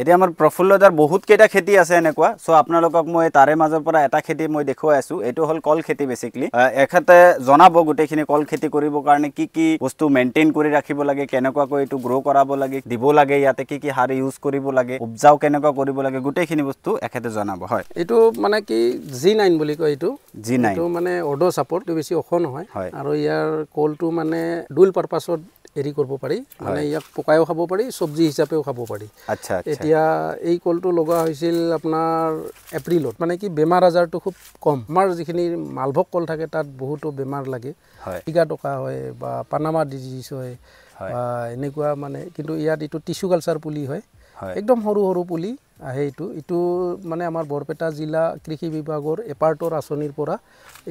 এতিয়া আমাৰ প্ৰফুল্লদাৰ বহুত কেইটা খেতি আছে এনেকুৱা সো আপোনালোকক মই তাৰে মাজৰ পৰা এটা খেতি মই দেখুৱাই আছো এটো হল কল খেতি বেসিক্যালি এখাতে জনাব গুটেখিনি কল খেতি কৰিব কাৰণে কি কি বস্তু মেইনটেইন কৰি ৰাখিব লাগে কেনেকুৱা কৈ এটো গ্ৰো কৰাব লাগে দিব লাগে ইয়াতে কি কি হাৰ ইউজ কৰিব লাগে উপজাও কেনেকুৱা কৰিব লাগে গুটেখিনি বস্তু এখাতে জনাব হয় এটো মানে কি G9 বুলি কয় এটো G9 এটো মানে অডো সাপোর্ট বেছি অখ নহয় আৰু ইয়াৰ কলটো মানে ডুল পাৰপাসত এৰি কৰিব পাৰি মানে ইয়াক পকায়ও খাব পাৰি সবজি হিচাপেও খাব পাৰি আচ্ছা এতিয়া এই কলটো লগা হৈছিল আপোনাৰ এপ্ৰিলত মানে কি বেমাৰ আজাৰটো খুব কম আমাৰ যিখিনি মালভোগ কল থাকে তাত বহুতো বেমাৰ লাগে টিকা টকা হয় বা পানামা ডিজিজ হয় বা এনেকুৱা মানে কিন্তু ইয়াত এটো টিস্যু কালচাৰ পুলি হয় একদম সৰু সৰু পুলি আহে এটো মানে আমাৰ বৰপেটা জিলা কৃষি বিভাগৰ এপাৰ্টৰ আঁচনিৰ পৰা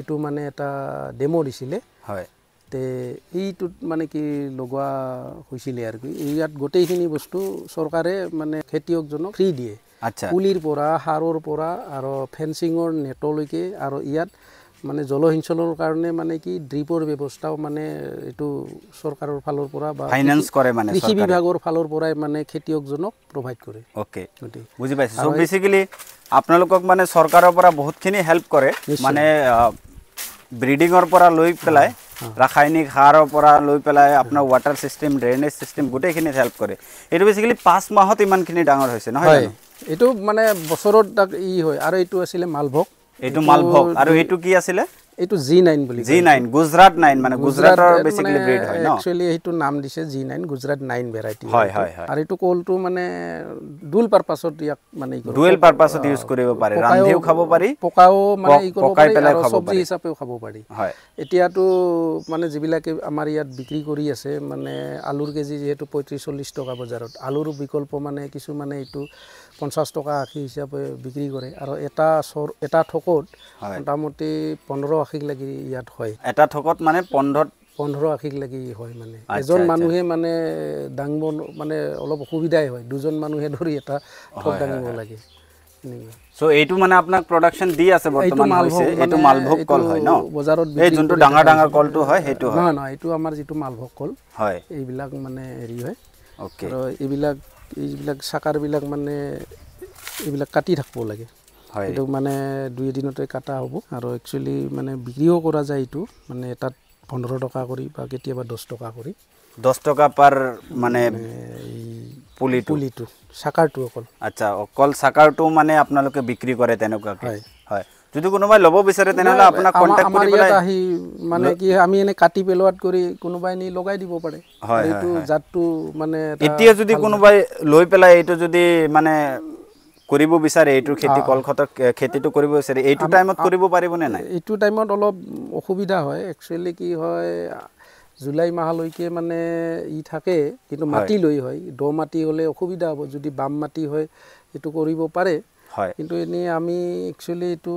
এটো মানে এটা ডেমো দিছিলে হয় তে এইটোত মানে কি লগোৱা হৈছিল আৰু কি ইয়াত গোটেইখিনি বস্তু চৰকাৰে মানে খেতিয়কজনক ফ্ৰী দিয়ে আচ্ছা পুলিৰ পৰা হাৰৰ পৰা আৰু ফেন্সিঙৰ নেটলৈকে আৰু ইয়াত মানে জলসিঞ্চনৰ কাৰণে মানে কি ড্ৰিপৰ ব্যৱস্থাও মানে এটো চৰকাৰৰ ফালৰ পৰা বা ফাইনান্স কৰে মানে কৃষি বিভাগৰ ফালৰ পৰাই মানে খেতিয়কজনক প্ৰভাইড কৰে ওকে বুজি পাইছো সো বেসিক্যালি আপোনালোকক মানে চৰকাৰৰ পৰা বহুতখিনি হেল্প কৰে মানে ব্ৰিডিংৰ পৰা লৈ পেলাই ৰাসায়নিক সাৰৰ পৰা লৈ পেলাই আপোনাৰ ওয়াটাৰ সিস্টেম ড্ৰেনেজ সিস্টেম গুটেখিনি হেল্প কৰে এটো বেসিক্যালি 5 মাহত ইমানখিনি ডাঙৰ হৈছে নহয় জানো এটো মানে বছৰত ই হয় আৰু এটো আছিল মালভোগ এটো মালভোগ আৰু এটো কি আছিল এটো G9 বুলি G9 গুজৰাট 9 মানে গুজৰাটৰ বেসিক্যালি ব্ৰিড হয় ন একচুয়ালি এটো নাম দিছে G9 গুজৰাট 9 ভ্যাৰাইটি হয় হয় হয় আৰু এটো কলটো মানে ডুল পাৰপাসত ইয়াক মানে ডুয়েল পাৰপাসত ইউজ কৰিব পাৰে ৰান্ধিও খাব পাৰি পকাও মানে ই কৰিব পাৰি আৰু খাব সবজি হিচাপেও খাব পাৰি হয় এতিয়াটো মানে যিবিলাকে আমাৰ ইয়াত বিক্ৰী কৰি আছে মানে আলুৰ কেজি যেহেতু 35-40 টকা বজাৰত আলুৰ বিকল্প মানে কিছু মানে এটো 50 টকা 80 হিচাপে বিক্ৰী কৰে আৰু এটা ঠকত মোটামুটি 15-80 লাগি ইয়াত হয় এটা ঠকত মানে 15-80 লাগি হয় মানে এজন মানুহে মানে দাংব মানে অলপ অসুবিধাই হয় দুজন মানুহে ধৰি এটা ঠক দাঙিব লাগে সো এইটো মানে আপোনাক প্ৰডাকশন দি আছে বৰ্তমান হৈছে এটো মালভোগ কল হয় ন বজাৰত এই যোনটো ডাঙৰ ডাঙৰ কলটো হয় হেতু হয় না এটো আমাৰ যেটো মালভোগ কল হয় এইবিলাক মানে হেৰি হয় ওকে আৰু এইবিলাক সাকাৰ বিলাক মানে এইবিলাক কাটি থাকিব লাগে হয় এটো মানে 2 দিনতে কাটা হ'ব আৰু একচুয়ালি মানে বিক্ৰীও কৰা যায় এটো মানে এটাত 15 টকা কৰি বা কেতিয়াবা 10 টকা কৰি 10 টকা পাৰ মানে পুলিটো সাকাৰটো অকল আচ্ছা অকল সাকাৰটো মানে আপোনালোকে বিক্ৰী কৰে তেনেকুৱা হয় হয় যদি কোনোবাই লব বিচাৰে তেনেহলে আপোনাক কন্টাক্ট কৰি পেলাই আমাৰ আহি মানে কি আমি এনে কাটি পেলোৱাত কৰি কোনোবাই নি লগাই দিব পাৰে এইটো জাতটো মানে এতিয়া যদি কোনোবাই লৈ পেলাই এইটো যদি মানে কৰিব বিচাৰে এইটো খেতি কলখতৰ খেতিটো কৰিব বিচাৰে এইটো টাইমত কৰিব পাৰিব নে নাই এইটো টাইমত অলপ অসুবিধা হয় একচুয়ালি কি হয় জুলাই মাহলৈকে মানে ই থাকে কিন্তু মাটি লৈ হয় দ মাটি হলে অসুবিধা হ'ব যদি বাম মাটি হয় এটো কৰিব পাৰে কিন্তু এনে আমি একচুয়ালি এটো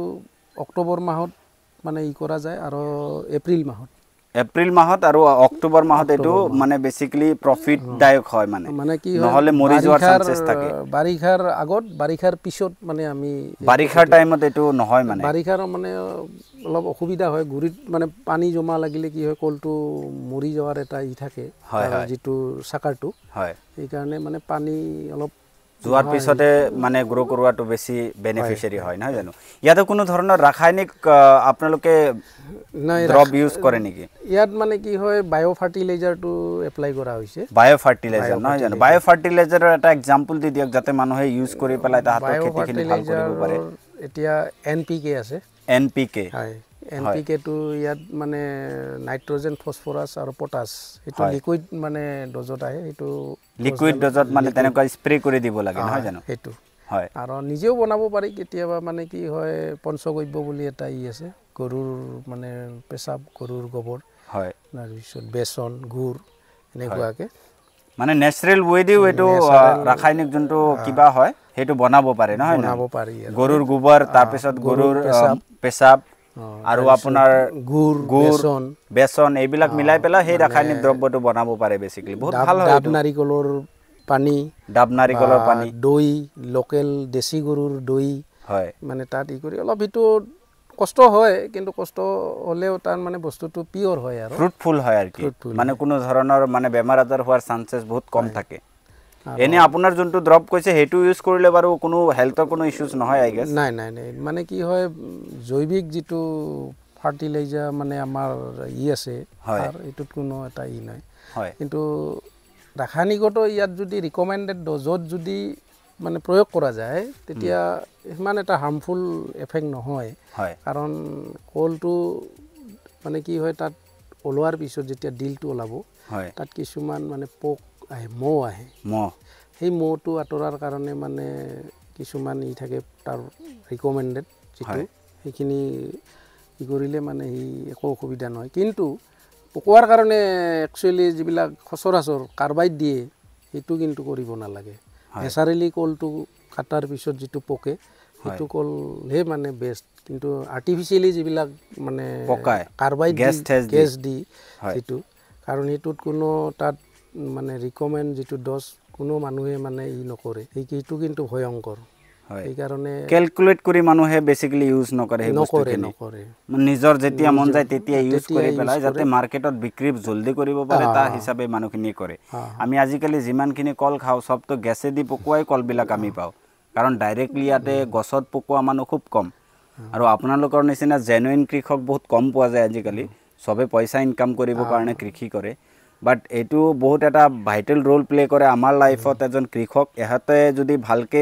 অক্টোবৰ মাহত মানে ই কৰা যায় আৰু এপ্ৰিল মাহত আৰু অক্টোবৰ মাহত এটো মানে বেসিক্যালি প্ৰফিট দায়ক হয় মানে কি নহলে মৰি যোৱাৰ চান্সেস থাকে বাৰিখাৰ আগত বাৰিখাৰ পিছত মানে আমি বাৰিখাৰ টাইমত এটো নহয় মানে বাৰিখাৰ মানে অলপ অসুবিধা হয় গুৰিত মানে পানী জমা লাগিলে কি হয় কলটো মৰি যোৱাৰ এটা ই থাকে যেটো সাকাৰটো হয় এই কাৰণে মানে পানী অলপ জোৱাৰ পিছতে মানে গ্ৰো কৰাটো বেছি বেনিফিশিয়াৰি হয় নহয় জানো ইয়াতে কোনো ধৰণৰ ৰাসায়নিক আপোনালোকে ড্ৰপ ইউজ কৰে নেকি ইয়াত মানে কি হয় বায়ো ফাৰ্টিলাইজাৰটো এপ্লাই কৰা হৈছে বায়ো ফাৰ্টিলাইজাৰ নহয় জানো বায়ো ফাৰ্টিলাইজাৰৰ এটা এক্সাম্পল দি দিয়ক যাতে মানুহে ইউজ কৰি পেলাই তাহাতৰ খেতিখিনি ভাল কৰিব পাৰে এতিয়া NPK আছে NPK হয় NPK টো ইয়াত মানে নাইট্ৰজেন ফসফৰাছ আৰু পটাছ এটো লিকুইড মানে ডজত আহে এটো লিকুইড ডজত মানে তেনেকুৱা স্প্ৰে কৰি দিব লাগে নহয় জানো এটো হয় আৰু নিজেও বনাব পাৰি কেতিয়াবা মানে কি হয় পঞ্চগব্য বুলি এটা ই আছে গৰুৰ মানে পেচাব গৰুৰ গোবৰ হয় তাৰ পিছত বেসন গুৰ এনেকুৱাকে মানে ন্যাচাৰাল ওয়ে দিও এটো ৰাসায়নিক যোনটো কিবা হয় হেতু বনাব পাৰে নহয় বনাব পাৰি গৰুৰ গোবৰ তাৰ পিছত গৰুৰ পেচাব আৰু আপোনাৰ গুৰ বেসন এইবিলাক মিলাই পেলাই সেই ৰাসায়নিক দ্ৰব্যটো বনাব পাৰে বেসিক্যালি বহুত ভাল হয় ডাব নাৰিকলৰ পানী দৈ লোকেল দেশী গৰুৰ দৈ হয় মানে তাত ই কৰি অলপ হিটো কষ্ট হয় কিন্তু কষ্ট হলেও তাৰ মানে বস্তুটো পিওৰ হয় আৰু ফ্ৰুটফুল হয় আৰ কি মানে কোনো ধৰণৰ মানে বেমাৰ আজাৰ হোৱাৰ চান্সেস বহুত কম থাকে এনে আপোনাৰ যোনটো ড্ৰপ কৈছে সেইটো ইউজ কৰিলে বাৰু কোনো হেল্থৰ কোনো ইস্যুজ নহয় আই গেছ নাই নাই নাই মানে কি হয় জৈৱিক যিটো ফাৰ্টিলাইজাৰ মানে আমাৰ আছে তাৰ এইটোত কোনো এটা নাই হয় কিন্তু ৰাসায়নিকতো ইয়াত যদি ৰিকমেণ্ডেড ড'জত যদি মানে প্ৰয়োগ কৰা যায় তেতিয়া ইমান এটা হাৰ্মফুল এফেক্ট নহয় কাৰণ কলটো মানে কি হয় তাত ওলোৱাৰ পিছত যেতিয়া ডিলটো ওলাব তাত কিছুমান মানে পোক আহে মহ আহে সেই মহটো আঁতৰাৰ কাৰণে মানে কিছুমান থাকে তাৰ ৰিকমেণ্ডেড যিটো সেইখিনি কি কৰিলে মানে সেই একো অসুবিধা নহয় কিন্তু পোকোৱাৰ কাৰণে একচুৱেলি যিবিলাক সচৰাচৰ কাৰ্বাইড দিয়ে সেইটো কিন্তু কৰিব নালাগে নেচাৰেলি কলটো কাটাৰ পিছত যিটো পোকে সেইটো কলহে মানে বেষ্ট কিন্তু আৰ্টিফিচিয়েলি যিবিলাক মানে কাৰ্বাইড গেছ দি যিটো কাৰণ সেইটোত কোনো তাত মানে ৰিকমেণ্ড যিটো ড'জ কোনো মানুহে মানে নকৰে সেইটো কিন্তু ভয়ংকৰ সেইকাৰণে ক্যালকুলেট কৰি মানুহে বেসিক্যালি ইউজ নকৰে সেই বস্তুখিনি নিজৰ যেতিয়া মন যায় তেতিয়া ইউজ কৰি পেলাই যাতে মাৰ্কেটত বিক্ৰী জলদি কৰিব পাৰে তাৰ হিচাপে মানুহখিনি কৰে আমি আজিকালি যিমানখিনি কল খাওঁ সবটো গেছে দি পকুৱাই কলবিলাক আমি পাওঁ কাৰণ ডাইৰেক্টলি ইয়াতে গছত পকোৱা মানুহ খুব কম আৰু আপোনালোকৰ নিচিনা জেনুইন কৃষক বহুত কম পোৱা যায় আজিকালি সবে পইচা ইনকাম কৰিবৰ কাৰণে কৃষি কৰে বাট এইটো বহুত এটা ভাইটেল ৰোল প্লে কৰে আমাৰ লাইফত এজন কৃষক এহাতে যদি ভালকে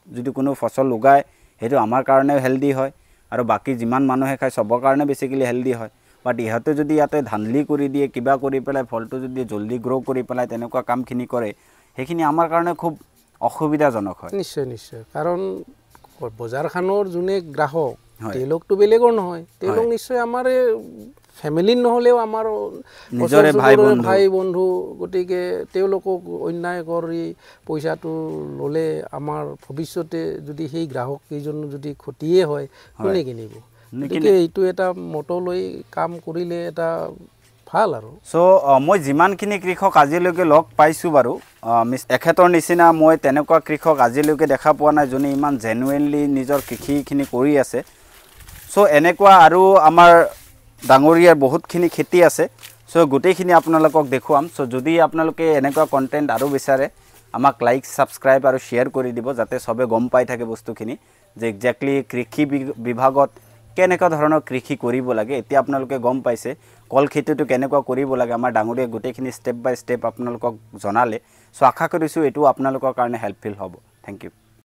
যদি কোনো ফসল উগায় সেইটো আমাৰ কাৰণে হেলদি হয় আৰু বাকি যিমান মানুহে খায় সবৰ কাৰণে বেসিক্যালি হেলদি হয় বাট ইহাতে যদি ইয়াতে ধানলি কৰি দিয়ে কিবা কৰি পেলাই ফলটো যদি জলদি গ্ৰো কৰি পেলাই তেনেকুৱা কামখিনি কৰে সেইখিনি আমাৰ কাৰণে খুব অসুবিধাজনক হয় নিশ্চয় নিশ্চয় কাৰণ বজাৰখনৰ যোনে গ্ৰাহক তেওঁলোকটো বেলেগৰ নহয় তেওঁলোক নিশ্চয় আমাৰ ফ্যামিলি নহলেও আমাৰ নিজৰে ভাই বন্ধু গতিকে তেওঁলোকক অন্যায় কৰি পইচাটো ললে আমাৰ ভৱিষ্যতে যদি সেই গ্ৰাহক কেইজন যদি ক্ষতিয়ে হয় কোনে কিনিব গতিকে এইটো এটা মটো লৈ কাম কৰিলে এটা ভাল আৰু সো মই যিমানখিনি কৃষক আজিলৈকে লগ পাইছো বাৰু এখেতৰ নিচিনা মই তেনেকুৱা কৃষক আজিলৈকে দেখা পোৱা নাই যোনে ইমান জেনুইনলি নিজৰ কৃষিখিনি কৰি আছে সো এনেকুৱা আৰু আমাৰ ডাঙৰীয়াৰ বহুতখিনি খেতি আছে সো গোটেইখিনি আপোনালোকক দেখুৱাম সো যদি আপোনালোকে এনেকুৱা কন্টেন্ট আৰু বিচাৰে আমাক লাইক সাবস্ক্ৰাইব আৰু শেয়াৰ কৰি দিব যাতে সবে গম পাই থাকে বস্তুখিনি যে এক্স্যাক্টলি কৃষি বিভাগত কেনেকুৱা ধৰণৰ কৃষি কৰিব লাগে এতিয়া আপোনালোকে গম পাইছে কল খেতিটো কেনেকুৱা কৰিব লাগে আমাৰ ডাঙৰীয়া গোটেইখিনি স্টেপ বাই স্টেপ আপোনালোকক জনালে সো আশা কৰিছো এটো আপোনালোকৰ কাৰণে হেল্পফুল হ'ব থ্যাংক ইউ